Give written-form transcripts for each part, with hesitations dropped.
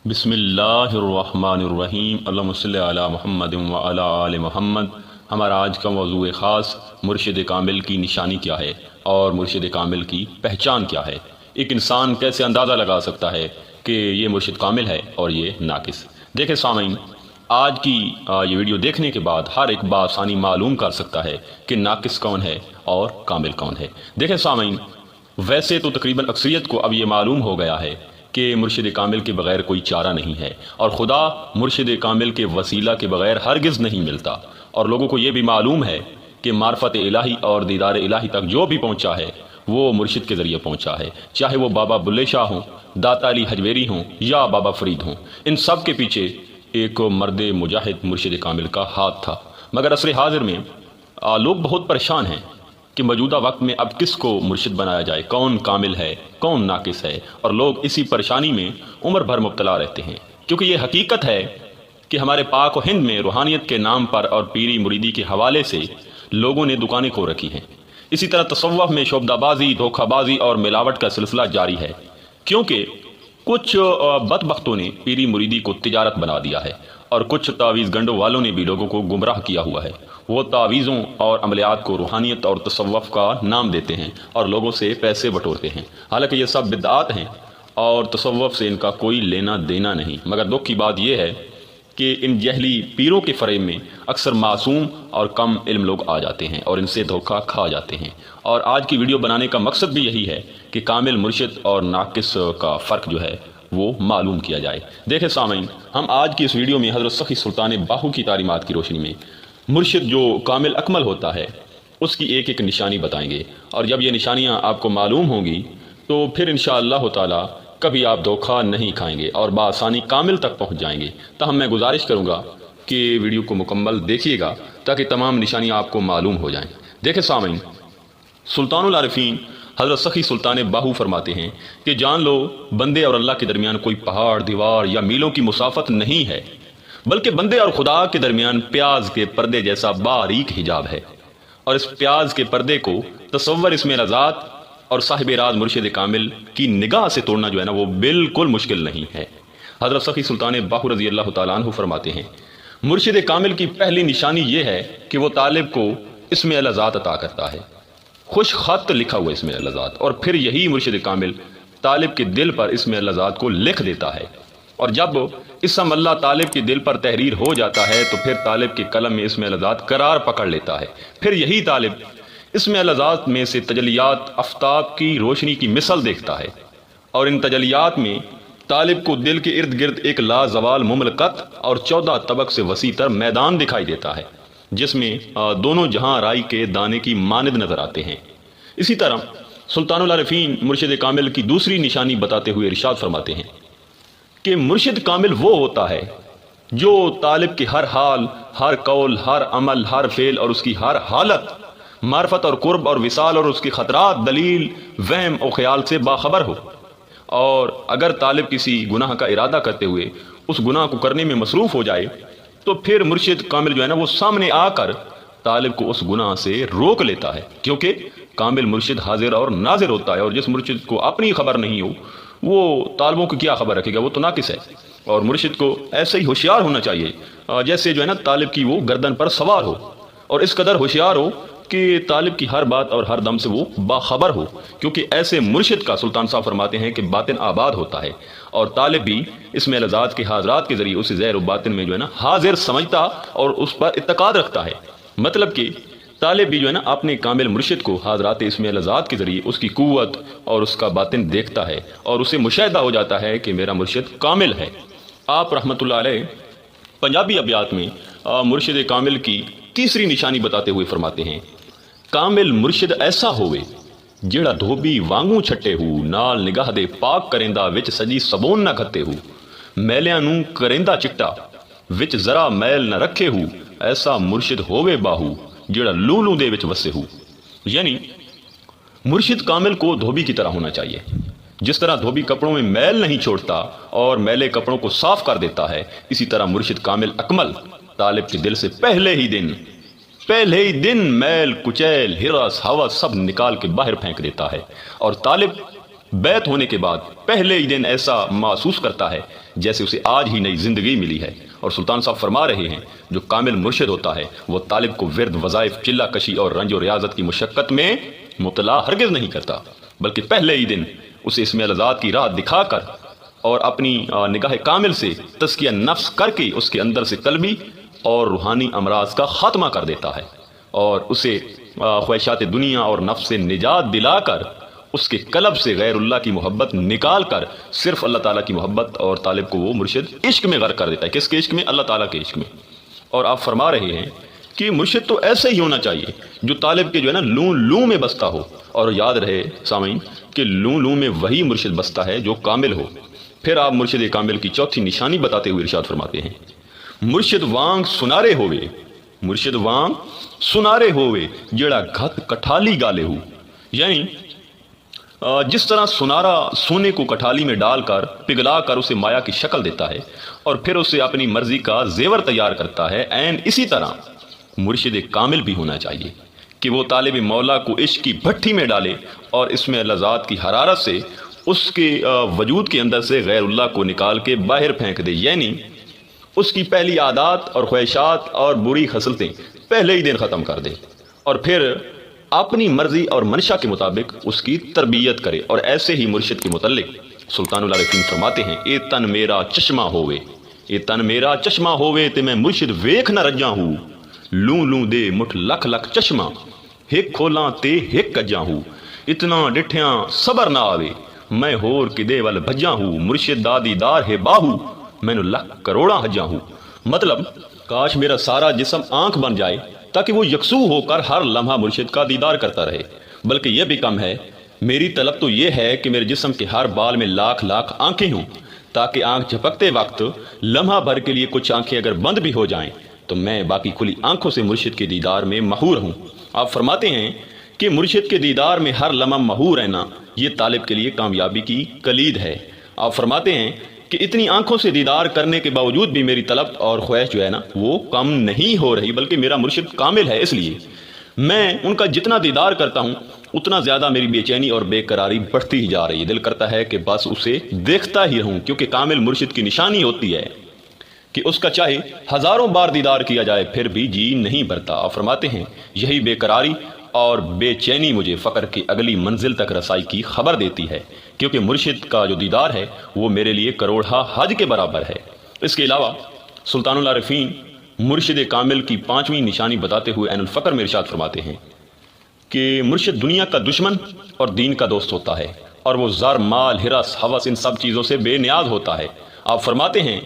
بسم اللہ الرحمن الرحیم اللہم صلی علی محمد وعلی آل محمد۔ ہمارا آج کا موضوع خاص مرشد کامل کی نشانی کیا ہے اور مرشد کامل کی پہچان کیا ہے۔ ایک انسان کیسے اندازہ لگا سکتا ہے کہ یہ مرشد کامل ہے اور یہ ناقص۔ دیکھیں سامعین، آج کی یہ ویڈیو دیکھنے کے بعد ہر ایک بآسانی معلوم کر سکتا ہے کہ ناقص کون ہے اور کامل کون ہے۔ دیکھیں سامعین، ویسے تو تقریباً اکثریت کو اب یہ معلوم ہو گیا ہے کہ مرشد کامل کے بغیر کوئی چارہ نہیں ہے، اور خدا مرشد کامل کے وسیلہ کے بغیر ہرگز نہیں ملتا، اور لوگوں کو یہ بھی معلوم ہے کہ معرفت الہی اور دیدار الہی تک جو بھی پہنچا ہے وہ مرشد کے ذریعے پہنچا ہے، چاہے وہ بابا بلے شاہ ہوں، داتا علی حجویری ہوں یا بابا فرید ہوں۔ ان سب کے پیچھے ایک مرد مجاہد مرشد کامل کا ہاتھ تھا۔ مگر عصر حاضر میں لوگ بہت پریشان ہیں کہ موجودہ وقت میں اب کس کو مرشد بنایا جائے، کون کامل ہے کون ناقص ہے، اور لوگ اسی پریشانی میں عمر بھر مبتلا رہتے ہیں، کیونکہ یہ حقیقت ہے کہ ہمارے پاک و ہند میں روحانیت کے نام پر اور پیری مریدی کے حوالے سے لوگوں نے دکانیں کھول رکھی ہیں۔ اسی طرح تصوف میں شعبدہ بازی، دھوکہ بازی اور ملاوٹ کا سلسلہ جاری ہے، کیونکہ کچھ بدبختوں نے پیری مریدی کو تجارت بنا دیا ہے، اور کچھ تعویذ گنڈوں والوں نے بھی لوگوں کو گمراہ کیا ہوا ہے۔ وہ تعویذوں اور عملیات کو روحانیت اور تصوف کا نام دیتے ہیں اور لوگوں سے پیسے بٹورتے ہیں، حالانکہ یہ سب بدعات ہیں اور تصوف سے ان کا کوئی لینا دینا نہیں۔ مگر دکھ کی بات یہ ہے کہ ان جہلی پیروں کے فریب میں اکثر معصوم اور کم علم لوگ آ جاتے ہیں اور ان سے دھوکہ کھا جاتے ہیں۔ اور آج کی ویڈیو بنانے کا مقصد بھی یہی ہے کہ کامل مرشد اور ناقص کا فرق جو ہے وہ معلوم کیا جائے۔ دیکھیں سامعین، ہم آج کی اس ویڈیو میں حضرت سخی سلطان باہو کی تعلیمات کی روشنی میں مرشد جو کامل اکمل ہوتا ہے اس کی ایک ایک نشانی بتائیں گے، اور جب یہ نشانیاں آپ کو معلوم ہوں گی تو پھر انشاءاللہ تعالی کبھی آپ دھوکہ نہیں کھائیں گے اور بآسانی کامل تک پہنچ جائیں گے۔ تاہم میں گزارش کروں گا کہ ویڈیو کو مکمل دیکھیے گا تاکہ تمام نشانیاں آپ کو معلوم ہو جائیں۔ دیکھیں سامعین، سلطان العارفین حضرت سخی سلطان باہو فرماتے ہیں کہ جان لو بندے اور اللہ کے درمیان کوئی پہاڑ، دیوار یا میلوں کی مسافت نہیں ہے، بلکہ بندے اور خدا کے درمیان پیاز کے پردے جیسا باریک حجاب ہے، اور اس پیاز کے پردے کو تصور اس میں لذات اور صاحب راز مرشد کامل کی نگاہ سے توڑنا جو ہے نا وہ بالکل مشکل نہیں ہے۔ حضرت سخی سلطان باہو رضی اللہ تعالیٰ عنہ فرماتے ہیں مرشد کامل کی پہلی نشانی یہ ہے کہ وہ طالب کو اسم الذات عطا کرتا ہے، خوش خط لکھا ہوا اسم الذات، اور پھر یہی مرشد کامل طالب کے دل پر اسم الذات کو لکھ دیتا ہے، اور جب اسم اللہ طالب کے دل پر تحریر ہو جاتا ہے تو پھر طالب کے قلم میں اسم الذات قرار پکڑ لیتا ہے۔ پھر یہی طالب اسم الذات میں سے تجلیات آفتاب کی روشنی کی مثل دیکھتا ہے، اور ان تجلیات میں طالب کو دل کے ارد گرد ایک لازوال مملکت اور 14 طبق سے وسیع تر میدان دکھائی دیتا ہے، جس میں دونوں جہاں رائی کے دانے کی مانند نظر آتے ہیں۔ اسی طرح سلطان العارفین مرشد کامل کی دوسری نشانی بتاتے ہوئے ارشاد فرماتے ہیں کہ مرشد کامل وہ ہوتا ہے جو طالب کے ہر حال، ہر قول، ہر عمل، ہر فعل اور اس کی ہر حالت، معرفت اور قرب اور وصال اور اس کی خطرات، دلیل، وہم اور خیال سے باخبر ہو، اور اگر طالب کسی گناہ کا ارادہ کرتے ہوئے اس گناہ کو کرنے میں مصروف ہو جائے تو پھر مرشد کامل جو ہے نا وہ سامنے آ کر طالب کو اس گناہ سے روک لیتا ہے، کیونکہ کامل مرشد حاضر اور ناظر ہوتا ہے، اور جس مرشد کو اپنی خبر نہیں ہو وہ طالبوں کو کیا خبر رکھے گا، وہ تو ناقص ہے۔ اور مرشد کو ایسے ہی ہوشیار ہونا چاہیے جیسے جو ہے نا طالب کی وہ گردن پر سوار ہو، اور اس قدر ہوشیار ہو کہ طالب کی ہر بات اور ہر دم سے وہ باخبر ہو، کیونکہ ایسے مرشد کا سلطان صاحب فرماتے ہیں کہ باطن آباد ہوتا ہے، اور طالب بھی اس میں الذات کے حاضرات کے ذریعے اسے ظاہر و باطن میں جو ہے نا حاضر سمجھتا اور اس پر اعتقاد رکھتا ہے۔ مطلب کہ طالب بھی جو ہے نا اپنے کامل مرشد کو حاضرات اس میں الذات کے ذریعے اس کی قوت اور اس کا باطن دیکھتا ہے، اور اسے مشاہدہ ہو جاتا ہے کہ میرا مرشد کامل ہے۔ آپ رحمۃ اللہ علیہ پنجابی ابیات میں مرشد کامل کی تیسری نشانی بتاتے ہوئے فرماتے ہیں کامل مرشد ایسا ہوئے جیڑا دھوبی وانگوں چھٹے ہو، نال نگاہ دے پاک کریندا وچ سجی سبون نہ کھتے ہو، میلیاں نوں کریندا چٹا وچ ذرا میل نہ رکھے ہو، ایسا مرشد ہوئے باہو جیڑا لولوں دے وچ وسے ہو۔ یعنی مرشد کامل کو دھوبی کی طرح ہونا چاہیے، جس طرح دھوبی کپڑوں میں میل نہیں چھوڑتا اور میلے کپڑوں کو صاف کر دیتا ہے، اسی طرح مرشد کامل اکمل طالب کے دل سے پہلے ہی دن میل، کچیل، ہرس، ہوس سب نکال کے باہر پھینک دیتا ہے، اور طالب بیت ہونے کے بعد پہلے ہی دن ایسا محسوس کرتا ہے جیسے اسے آج ہی نئی زندگی ملی ہے۔ اور سلطان صاحب فرما رہے ہیں جو کامل مرشد ہوتا ہے وہ طالب کو ورد، وظائف، چلہ کشی اور رنج و ریاضت کی مشقت میں مبتلا ہرگز نہیں کرتا، بلکہ پہلے ہی دن اسے اسم الذات کی راہ دکھا کر اور اپنی نگاہ کامل سے تزکیہ نفس کر کے اس کے اندر سے قلبی اور روحانی امراض کا خاتمہ کر دیتا ہے، اور اسے خواہشات دنیا اور نفس سے نجات دلا کر اس کے قلب سے غیر اللہ کی محبت نکال کر صرف اللہ تعالیٰ کی محبت، اور طالب کو وہ مرشد عشق میں غرق کر دیتا ہے۔ کس کے عشق میں؟ اللہ تعالیٰ کے عشق میں۔ اور آپ فرما رہے ہیں کہ مرشد تو ایسا ہی ہونا چاہیے جو طالب کے جو ہے نا لوں لوں میں بستا ہو، اور یاد رہے سامعین کہ لوں لوں میں وہی مرشد بستا ہے جو کامل ہو۔ پھر آپ مرشد کامل کی چوتھی نشانی بتاتے ہوئے ارشاد فرماتے ہیں مرشد وانگ سنارے ہوئے، مرشد وانگ سنارے ہوئے جڑا گھت کٹھالی گالے ہو، یعنی جس طرح سنارا سونے کو کٹھالی میں ڈال کر پگھلا کر اسے مایا کی شکل دیتا ہے اور پھر اسے اپنی مرضی کا زیور تیار کرتا ہے، عین اسی طرح مرشد کامل بھی ہونا چاہیے کہ وہ طالب مولا کو عشق کی بھٹی میں ڈالے اور اس میں لذات کی حرارت سے اس کے وجود کے اندر سے غیر اللہ کو نکال کے باہر پھینک دے، یعنی اس کی پہلی عادات اور خواہشات اور بری خصلتیں پہلے ہی دن ختم کر دے، اور پھر اپنی مرضی اور منشا کے مطابق اس کی تربیت کرے۔ اور ایسے ہی مرشد کے متعلق سلطان العارفین فرماتے ہیں اے تن میرا چشمہ ہوئے، اے تن میرا چشمہ ہوئے تے میں مرشد ویکھ نہ رجاں ہوں، لوں لوں دے مٹھ لکھ لکھ چشمہ ہک کھولاں تے ہک کجاں ہوں، اتنا ڈٹھیاں صبر نہ آوے میں ہور کدے ول بھجاں ہوں، مرشد دا دیدار ہے باہو مینوں لکھ کروڑاں حجاں ہوں۔ مطلب کاش میرا سارا جسم آنکھ بن جائے تاکہ وہ یکسو ہو کر ہر لمحہ مرشد کا دیدار کرتا رہے، بلکہ یہ بھی کم ہے، میری طلب تو یہ ہے کہ میرے جسم کے ہر بال میں لاکھ لاکھ آنکھیں ہوں، تاکہ آنکھ جھپکتے وقت لمحہ بھر کے لیے کچھ آنکھیں اگر بند بھی ہو جائیں تو میں باقی کھلی آنکھوں سے مرشد کے دیدار میں محور ہوں۔ آپ فرماتے ہیں کہ مرشد کے دیدار میں ہر لمحہ محور رہنا یہ طالب کے لیے کامیابی کی کلید ہے۔ آپ فرماتے ہیں کہ اتنی آنکھوں سے دیدار کرنے کے باوجود بھی میری طلب اور خواہش جو ہے نا وہ کم نہیں ہو رہی، بلکہ میرا مرشد کامل ہے، اس لیے میں ان کا جتنا دیدار کرتا ہوں اتنا زیادہ میری بے چینی اور بے قراری بڑھتی ہی جا رہی ہے، دل کرتا ہے کہ بس اسے دیکھتا ہی رہوں، کیونکہ کامل مرشد کی نشانی ہوتی ہے کہ اس کا چاہے ہزاروں بار دیدار کیا جائے پھر بھی جی نہیں بھرتا۔ آپ فرماتے ہیں یہی بے قراری اور بے چینی مجھے فقر کی اگلی منزل تک رسائی کی خبر دیتی ہے، کیونکہ مرشد کا جو دیدار ہے وہ میرے لیے کروڑہ حج کے برابر ہے۔ اس کے علاوہ سلطان العارفین مرشد کامل کی پانچویں نشانی بتاتے ہوئے عین الفقر میں ارشاد فرماتے ہیں کہ مرشد دنیا کا دشمن اور دین کا دوست ہوتا ہے، اور وہ زر، مال، ہرس، ہوس ان سب چیزوں سے بے نیاز ہوتا ہے۔ آپ فرماتے ہیں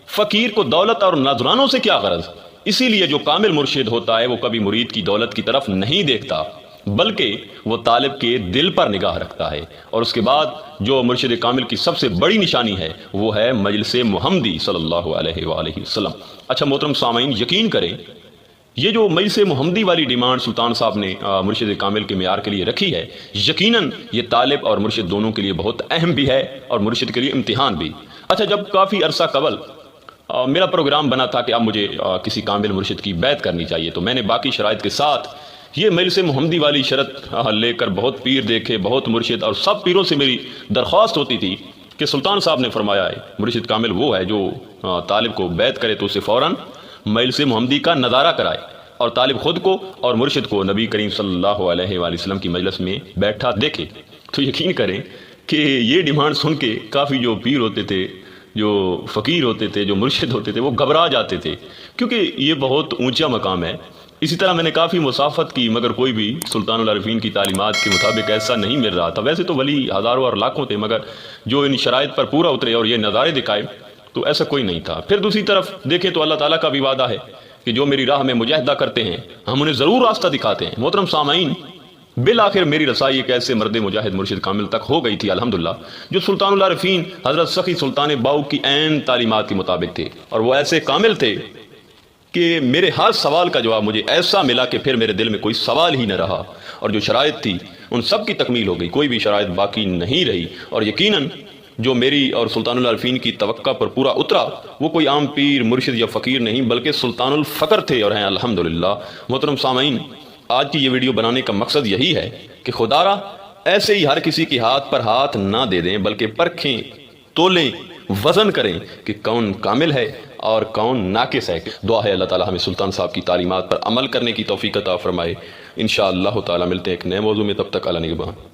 فقیر کو دولت اور نذرانوں سے کیا غرض، اسی لیے جو کامل مرشد ہوتا ہے وہ کبھی مرید کی دولت کی طرف نہیں دیکھتا، بلکہ وہ طالب کے دل پر نگاہ رکھتا ہے۔ اور اس کے بعد جو مرشد کامل کی سب سے بڑی نشانی ہے وہ ہے مجلس محمدی صلی اللہ علیہ وآلہ وسلم۔ اچھا محترم سامعین، یقین کریں یہ جو مجلس محمدی والی ڈیمانڈ سلطان صاحب نے مرشد کامل کے معیار کے لیے رکھی ہے، یقیناً یہ طالب اور مرشد دونوں کے لیے بہت اہم بھی ہے اور مرشد کے لیے امتحان بھی۔ اچھا، جب کافی عرصہ قبل میرا پروگرام بنا تھا کہ اب مجھے کسی کامل مرشد کی بیعت کرنی چاہیے، تو میں نے باقی شرائط کے ساتھ یہ مجلس محمدی والی شرط لے کر بہت پیر دیکھے، بہت مرشد، اور سب پیروں سے میری درخواست ہوتی تھی کہ سلطان صاحب نے فرمایا ہے مرشد کامل وہ ہے جو طالب کو بیعت کرے تو اسے فوراً مجلس محمدی کا نظارہ کرائے، اور طالب خود کو اور مرشد کو نبی کریم صلی اللہ علیہ وآلہ وسلم کی مجلس میں بیٹھا دیکھے۔ تو یقین کریں کہ یہ ڈیمانڈ سن کے کافی جو پیر ہوتے تھے، جو فقیر ہوتے تھے، جو مرشد ہوتے تھے، وہ گھبرا جاتے تھے، کیونکہ یہ بہت اونچا مقام ہے۔ اسی طرح میں نے کافی مسافت کی، مگر کوئی بھی سلطان العارفین کی تعلیمات کے مطابق ایسا نہیں مل رہا تھا۔ ویسے تو ولی ہزاروں اور لاکھوں تھے، مگر جو ان شرائط پر پورا اترے اور یہ نظارے دکھائے تو ایسا کوئی نہیں تھا۔ پھر دوسری طرف دیکھیں تو اللہ تعالیٰ کا بھی وعدہ ہے کہ جو میری راہ میں مجاہدہ کرتے ہیں ہم انہیں ضرور راستہ دکھاتے ہیں۔ محترم سامعین، بالآخر میری رسائی ایک ایسے مرد مجاہد مرشد کامل تک ہو گئی تھی الحمدللہ، جو سلطان العارفین حضرت سخی سلطان باؤ کی عین تعلیمات کے مطابق تھے، اور وہ ایسے کامل تھے کہ میرے ہر سوال کا جواب مجھے ایسا ملا کہ پھر میرے دل میں کوئی سوال ہی نہ رہا، اور جو شرائط تھی ان سب کی تکمیل ہو گئی، کوئی بھی شرائط باقی نہیں رہی۔ اور یقیناً جو میری اور سلطان العارفین کی توقع پر پورا اترا وہ کوئی عام پیر، مرشد یا فقیر نہیں، بلکہ سلطان الفقر تھے اور ہیں الحمدللہ۔ محترم سامعین، آج کی یہ ویڈیو بنانے کا مقصد یہی ہے کہ خدا را ایسے ہی ہر کسی کے ہاتھ پر ہاتھ نہ دے دیں، بلکہ پرکھیں، تولیں وزن کریں کہ کون کامل ہے اور کون ناقص ہے۔ دعا ہے اللہ تعالی ہمیں سلطان صاحب کی تعلیمات پر عمل کرنے کی توفیق عطا فرمائے۔ انشاءاللہ تعالی ملتے ہیں ایک نئے موضوع میں، تب تک اللہ نگہبان۔